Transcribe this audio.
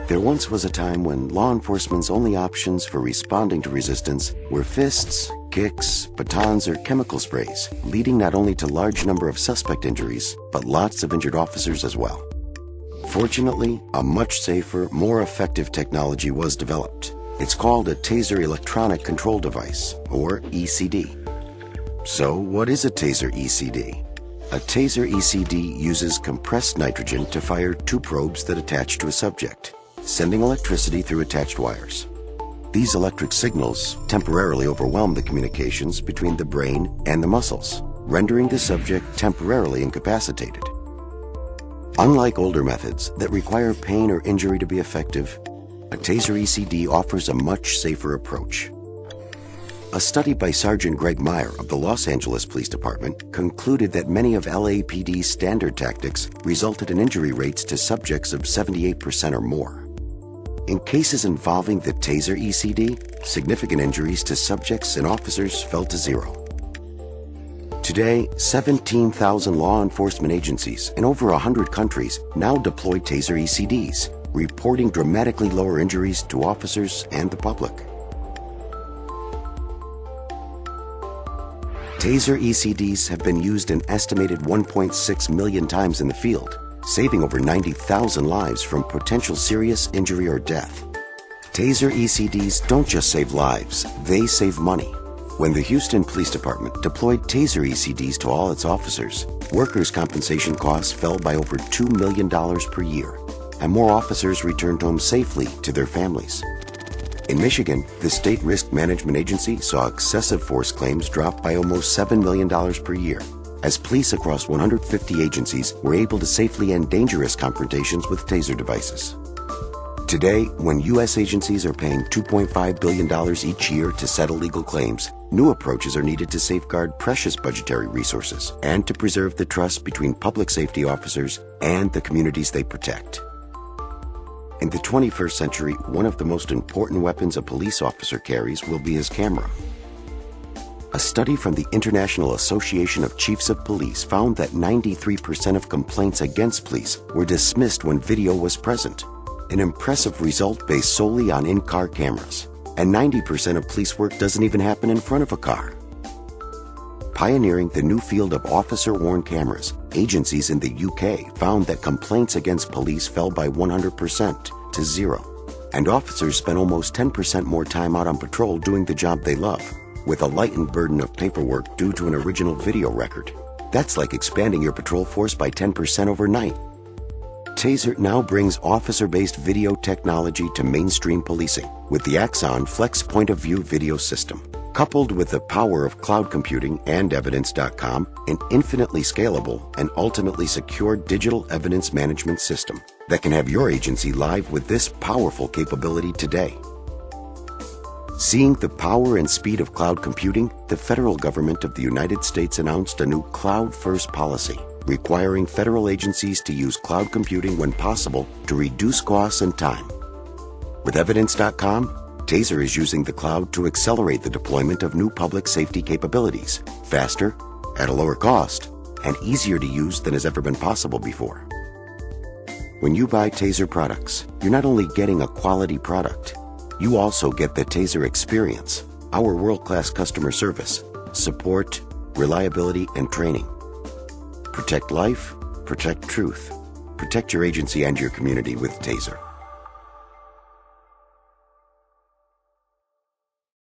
There once was a time when law enforcement's only options for responding to resistance were fists, kicks, batons, or chemical sprays, leading not only to large number of suspect injuries, but lots of injured officers as well. Fortunately, a much safer, more effective technology was developed. It's called a Taser Electronic Control Device, or ECD. So, what is a Taser ECD? A Taser ECD uses compressed nitrogen to fire two probes that attach to a subject, sending electricity through attached wires. These electric signals temporarily overwhelm the communications between the brain and the muscles, rendering the subject temporarily incapacitated. Unlike older methods that require pain or injury to be effective, a Taser ECD offers a much safer approach. A study by Sergeant Greg Meyer of the Los Angeles Police Department concluded that many of LAPD's standard tactics resulted in injury rates to subjects of 78% or more. In cases involving the Taser ECD, significant injuries to subjects and officers fell to zero. Today, 17,000 law enforcement agencies in over 100 countries now deploy Taser ECDs, reporting dramatically lower injuries to officers and the public. Taser ECDs have been used an estimated 1.6 million times in the field, saving over 90,000 lives from potential serious injury or death. Taser ECDs don't just save lives, they save money. When the Houston Police Department deployed Taser ECDs to all its officers, workers' compensation costs fell by over $2 million per year, and more officers returned home safely to their families. In Michigan, the State Risk Management Agency saw excessive force claims drop by almost $7 million per year, as police across 150 agencies were able to safely end dangerous confrontations with Taser devices. Today, when U.S. agencies are paying $2.5 billion each year to settle legal claims, new approaches are needed to safeguard precious budgetary resources and to preserve the trust between public safety officers and the communities they protect. In the 21st century, one of the most important weapons a police officer carries will be his camera. A study from the International Association of Chiefs of Police found that 93% of complaints against police were dismissed when video was present, an impressive result based solely on in-car cameras. And 90% of police work doesn't even happen in front of a car. Pioneering the new field of officer-worn cameras, agencies in the UK found that complaints against police fell by 100% to zero, and officers spent almost 10% more time out on patrol doing the job they love, with a lightened burden of paperwork due to an original video record. That's like expanding your patrol force by 10% overnight. Taser now brings officer-based video technology to mainstream policing with the Axon Flex Point of View video system. Coupled with the power of cloud computing and Evidence.com, an infinitely scalable and ultimately secure digital evidence management system that can have your agency live with this powerful capability today. Seeing the power and speed of cloud computing, the federal government of the United States announced a new cloud-first policy, requiring federal agencies to use cloud computing when possible to reduce costs and time. With Evidence.com, Taser is using the cloud to accelerate the deployment of new public safety capabilities, faster, at a lower cost, and easier to use than has ever been possible before. When you buy Taser products, you're not only getting a quality product, you also get the Taser experience, our world-class customer service, support, reliability, and training. Protect life, protect truth. Protect your agency and your community with Taser.